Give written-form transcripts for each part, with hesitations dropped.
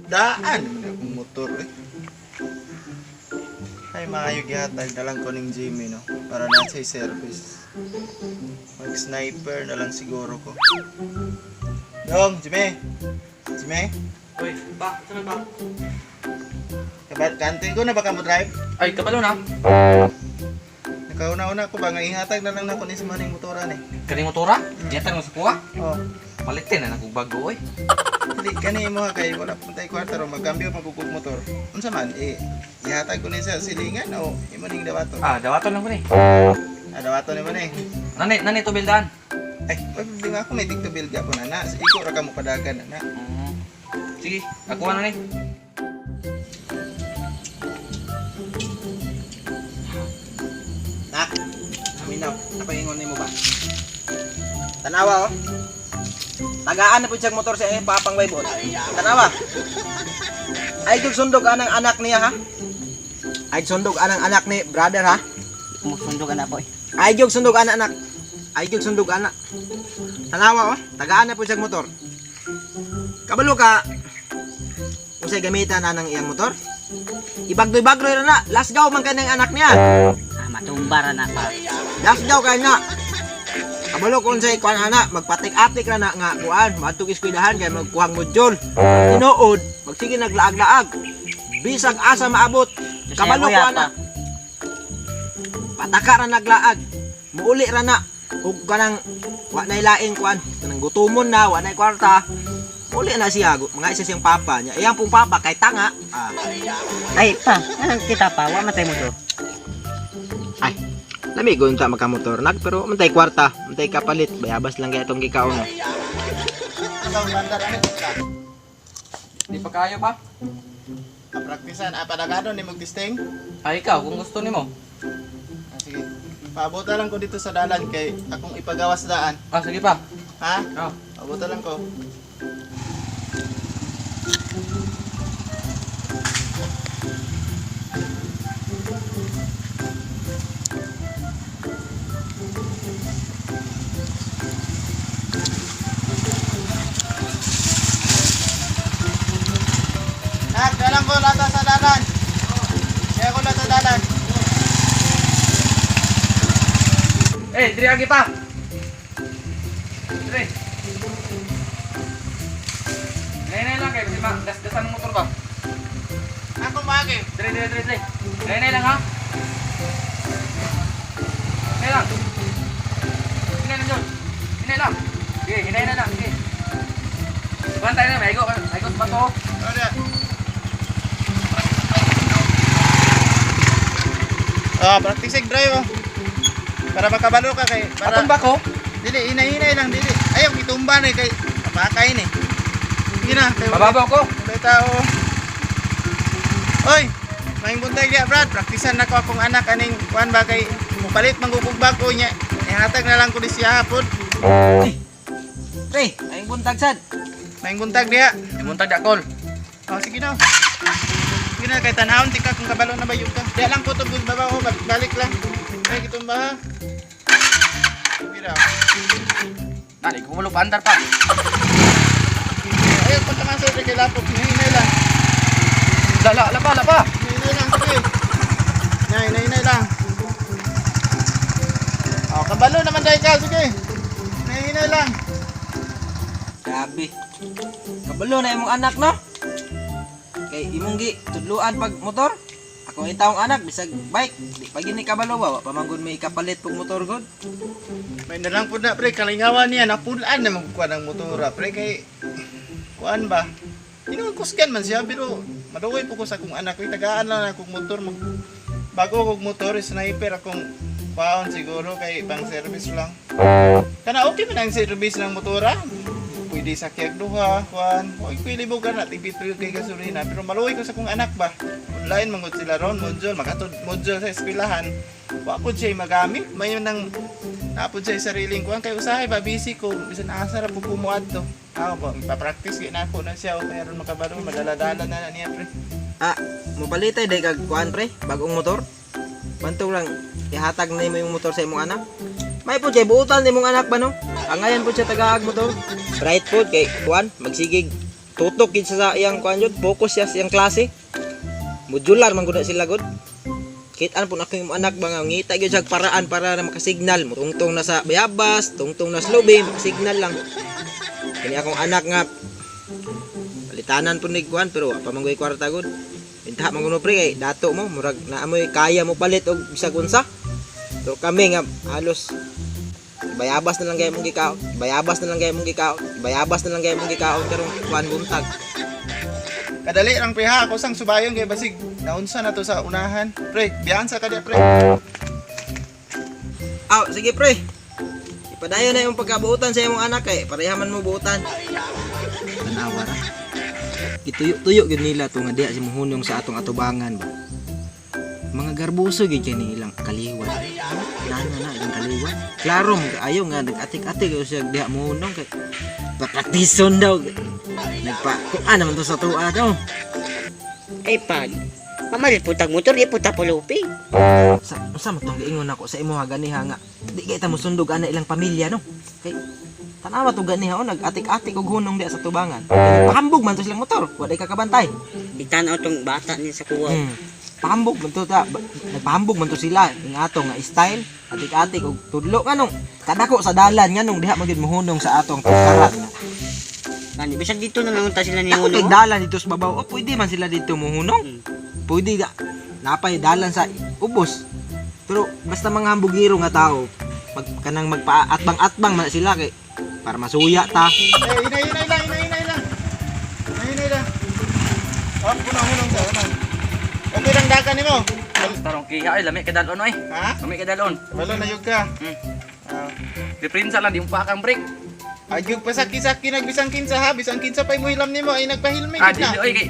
Daan akong motor eh. Ay maayo gihatag na lang ko ning Jimmy no para na sa service. Mag sniper na lang siguro ko. Dong, Jimmy. Jimmy, Uy, ba? Saan ba? kantin ko na baka mo drive? Ay, kabalo na. Nakauna-una ko ba nga ihatag na lang nako ni sa maning motoran eh. Kani motora? Diyatan mo sa kuha? Oh, Palitin na nagong bago, oy. dili kani mo kay wala pa tay kwarta ro magkambyo magkukog motor. Unsa man ihatag ko ni sa silingan o imo ning dawaton. Ah, dawaton lang ko ni. Dawaton ni mo ni. Nani to bildan. Ay, wag nga ako may tigto build gapon na. Iko ra ka mo padagan na. Sige, ako na ni. Nak, aminaw, napaingon nimo ba? Tanawa oh. Tagaan na po siyang motor sa papang baybot. Tanawa. Ay jug sundog anang anak niya ha. Ay sundog anang anak ni brother ha. Mo sundog anak boy. Ay jug sundog anak. Ay jug sundog anak. Tanawa oh, tagaan na po siyang motor. Kabalo ka. Unsay gamitan na ng iyang motor? Ibagdoy-bagdoy ra na. Lasgaw man kanang anak niya. Matumbar na pa. Lasgaw kay na. Kabalo kung say kuan ana magpatik-atik ra na nga kuan matug eskwelahan kay magkuhang module. Tinuod magsige naglaag-laag. Bisag asa maabot. Kabalo ko ana. Pataka ra naglaag. Muuli ra na ug kanang wa nay laing kuan kanang gutumon na wa nay kwarta. Uli na siya, mga isa siyang papa niya. Iyang pong papa kay tanga. Ay pa, anong kita pa? Wa matay mo do. Ay, lamigo yung magkamotor. Pero mantay kwarta, mantay kapalit. Bayabas lang kaya itong gikaon. Ang bandar ani ka. Di pa kayo pa? Praktisan padagado ni magdisting. Ay, ikaw, kung gusto nimo. Sige. Paabot lang ko dito sa dalan kay akong ipagawas daan. Ah, sige pa. Ha? Oh. Paabot lang ko. Nak, dalang ko lata sa dalan. Kaya ko lata dalan. Eh, diri agi pa. Diri. Nay lang kay bisa das-dasan motor ba? Ako magi. Diri. Nay lang ha. Nay lang. Hinay lang, John. Hinay lang. Sige, hinay na lang. Sige. Bantay na, may go sa bato. Ada. Praktisig drive oh. Para makabalo ka kay para Atong bako? dili hinay-hinay lang dili. Ayaw gitumba ni kay mapakay ni. Sige na, kay Mababaw ko. may tao. Oy, maing buntag dia Brad, praktisan na ko akong anak aning kuan ba kay mupalit manggugubag ko nya. Ihatag na lang ko di siya hapon. Pre, ayong buntag sad. Maing buntag dia. Imuntag dakol. Oh, sige na. Sige na, kay tanahon, tika kung kabalo na ba yung ka. Di lang ko ito, baba ko, balik lang. Ay, kitumba ha. Sige na. Nani, kumulo pa andar pa. Ayaw, punta nga sa kay lapok. Hinay lang. Lala pa. Hinay lang, sige. Hinay lang. Oh, kabalo naman dahil ka, sige. Hinay lang. Grabe. Kabalo na imong anak no? Kay imong gi tudluan pag motor. Ako ang taong anak bisag bike. Di pag ini kabalo ba pamanggon may kapalit pag motor god. May nalang po na, pre, kalingawan niya. Napulaan na magkukuha ng motora, pre, kay... Kuan ba? Kusgan man siya, pero madugoy po ko sa akong anak. Tagaan lang akong motor. Bago akong motor, sniper akong baon siguro kay pang service lang. Kana okay man ang service ng motora. Pwede sa kiyag duha, kuan. Huwag pwede mo ka na, tipid-tipid kay gasolina. Pero maluoy ko sa akong anak ba? Online, mangod sila ron, module, makatod module sa eskwelahan. Wapod siya magamit. May nang napod siya sariling kuan. Kay usahay ba, busy ko. Bisan asara po kumuad to. Ako ba, ipapractice kaya na ako na siya. O kaya ron makabalo, madala-dala na niya, pre. Mupalitay day kag kuan pre, bagong motor. Bantog lang ihatag na mo yung motor sa imong anak. May po kay buutan ni mong anak ba no? Angayan po siya tagaag motor. Bright po kay kuan magsigig tutok gid sa iyang kuan jud, focus siya sa iyang klase. Modular man gud sila gud. Kitaan po na akong anak ba nga ngita gyud siya paraan para na makasignal mo. Tungtong na sa bayabas, tungtong na slobe, makasignal lang. Kini akong anak nga palitanan po ni kuan pero pa manggoy kwarta gud. Bintaha man kuno pre kay dato mo murag naamoy kaya mo palit og bisag unsa. Pero kami nga halos bayabas na lang gaya mong gikaon, bayabas na lang gaya mong gikaon, bayabas na lang gaya mong gikaon karong kuan buntag. Kadali lang pre ha, ako sang subayon kay basig naunsa na to sa unahan. Pre, biyahan sa kadya pre. Aw, sige pre. Ipadayon na yung pagkabuutan sa imong anak kay parehaman mo buutan. Tanawa ra. Gituyo-tuyo gid nila to nga diha si muhunong sa atong atubangan ba. Mga garbuso gid kay nilang kaliwat. Nana na ilang kaliwat. Klaro mo ayo nga nag-atik-atik siya diha muhunong kay papraktison daw. Nagpa naman to sa tuwa daw. Ay pag, mamalit putag motor, di puta pulupi. Sa mo tong giingon ako sa imo ha ganiha nga. Di kay ta mo sundog ana ilang pamilya no. Kay tanawa to ganiha o nag-atik-atik og hunong diha sa tubangan. Pahambog man to silang motor, wa day kakabantay. Itanaw tong bata ni sa kuwaw. Pahambog man to ta. Nagpahambog man to sila ing ato nga style, atik-atik og tudlo nganong kadako sa dalan nganong diha mo gyud mohunong sa atong pagkarat nga. Kani bisag dito na lang ta sila ni Ako kay ulo. dalan dito sa babaw. O pwede man sila dito mohunong. Pwede ga napay dalan sa ubos. Pero basta mga hambugiro nga tao, pag kanang magpaatbang-atbang man sila kay para masuya ta. Hinay lang. Hinay lang. Hap ko na hunong sa unahan. Okay lang dakan nimo. Tarong kiha ay lami kadalon oy. Ha? Lami kadalon. Wala na yug ka. Ah. Diferensya lang di mo pa kang break. Ayog pa saki-saki nagbisang kinsa ha, bisang kinsa pa'y mo hilam nimo ay nagpahilmi Ah, gid di na. oy kay.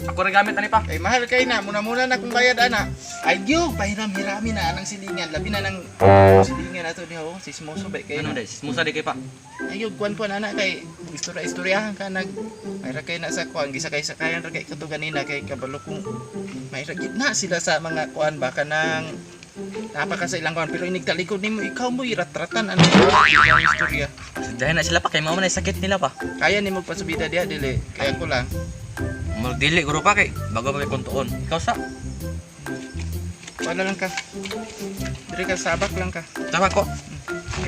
Ako ra gamit ani pa. Ay mahal kay na, muna na kung bayad ana. Ayog pahiram-hirami na anang silingan, labi na nang silingan ato diha oh, sismoso bay kay Ano na. dai? Musa di kay pa. Ayog kuan po ana kay istoryahan ka nag mayra kay na sa kuan gisakay-sakayan ra kay kato ganina kay kabalo kung mayra gid na sila sa mga kuan ba kanang napaka sa ilang kuan pero inig talikod nimo ikaw mo iratratan ano yung istorya. Dahil na sila pa kay mao man ay sakit nila pa. Kaya nimo pasubida diha dili kaya ko lang. Magdili guro pa kay bago pa may kuntuon. Ikaw sa Wala lang ka. Dili ka sabak lang ka. tama ko.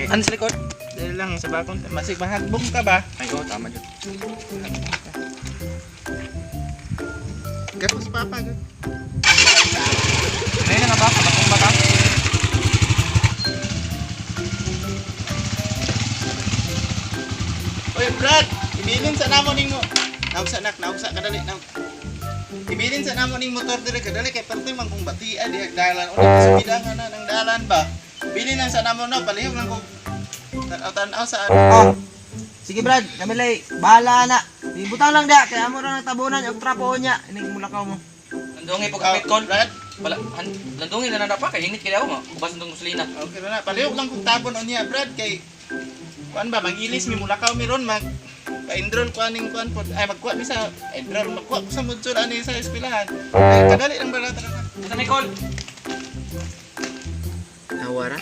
Ano sa likod? Dili lang sa bakon. Masig mahagbong ka ba? Ay ko tama jud. Gapos papa gud. Ay na ba? Kapag bata. Oy Brad, ibilin sa namo ning mo. Naugsa kadali na. Ibilin sa namo ning motor dire kadali kay perti man kung batia di dalan o subida nga na ng dalan ba. Bilin lang sa namo no, palihog lang ko. Tanaw sa ano. Oh. Sige Brad, kami lay bahala na. Ibutang lang dia kay amo ra natabunan og trapo niya. Inig mulakaw mo. Landungi pag kapit kon. Brad, Wala, landungi na pa kay init kay daw mo. Ubas ndong muslina. okay na. Palihog lang kung tabon o niya Brad kay kuan ba magilis mi mulakaw mi ron mag pa-enroll ko aning kuan pod ay magkuha mi sa enroll magkuha ko sa module ani sa eskwelahan. Ay kadali lang ba talaga. Sa Nicole. Awara.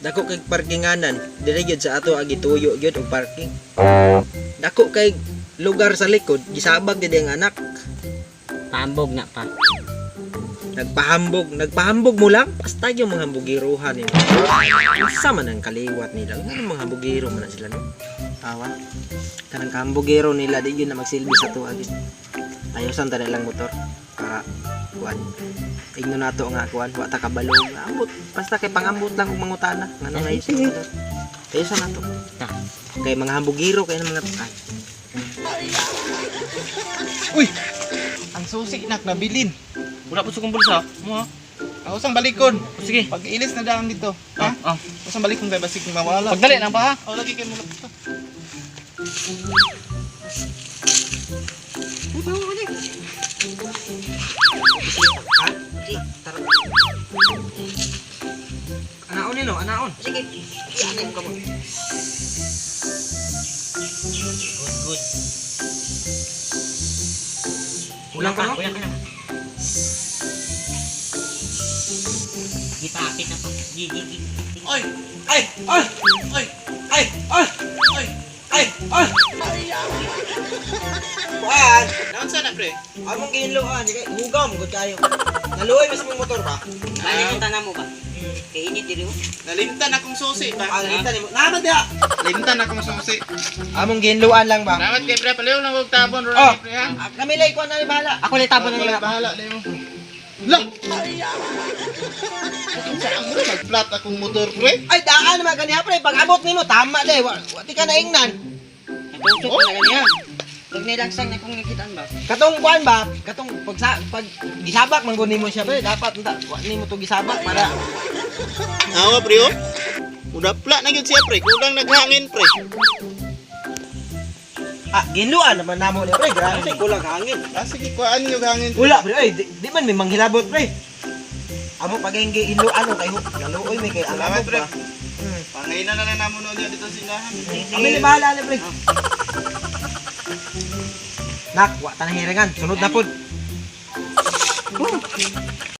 Dako kay parkinganan, dire gyud sa ato agi tuyo gyud og parking. Dako kay lugar sa likod, gisabag gyud ang anak. Pambog na pa. Nagpahambog mo lang, basta yung mga hambugiruhan nila. Isa man ang kaliwat nila, ano mga hambugiro man na sila no? Awa. Kanang kahambugiro nila, di yun na magsilbi sa tuwa gyud. Ayusan ta lang motor para kuan. Ingno nato nga kuan, wa ta kabalog. Ambot, basta kay pangambot lang og mangutana. Ngano na iso motor. Ayusan nato. Kay mga hambugiro kay mga ay. Uy! Ang susi nak nabilin. Wala po sa kong bulsa. Mo ha. Ako sang balikon. Sige. Pag ilis na daan dito. Ha? Ako sang balikon kay basig mawala. Pagdali na pa ha. Oh, lagi kay mo dito. Anaon nino, anaon. Sige. Yanin ko mo. Good. Kulang ka no? Kulang ka na. Kita-kita pa. Gigi. Oy, Ay! Ay! Ay! Ay! Ay! Ay! Ay! Ay! Ay! Kuan! Naon sana pre? Among ginluan, di kay hugam gud kayo. Naluoy mas mong motor ba? Bali yung tanan mo ba? Kay init diri mo. Nalimtan akong susi ba? Ah, nalita nimo. Naman dia. Limtan akong susi. Among ginluan lang ba? Salamat kay pre, palayo lang og tabon ro Oh, pre ha. kami lay kuan na ni bahala. Ako lang tabon na Wala nila. bahala na mo. Lang. Saan mo nag-flat akong motor pre? Ay, daan naman kaniya pre. Pag abot nimo tama de. Wati ka na ingnan. Natusok na ganiya. Pag nilagsang na kung nakitaan ba? Katong kuan ba? Katong pag gisabak man gud nimo siya pre. Dapat unta wa nimo to gisabak para Awa pre oh. Udah plat na gyud siya pre, kulang naghangin pre. ginluan naman namo ni pre. Grabe kulang hangin. Ah sige, kuhaan niyo hangin. Wala pre, ay di man may manghilabot pre. Amo pagengge inluan kay naluoy may kay Salamat, alamot pre. ba. Pangailan na lang namo niya dito sinahan. Kami ni bahala ni pre. Nak, wa ta na hiringan. Sunod na pod.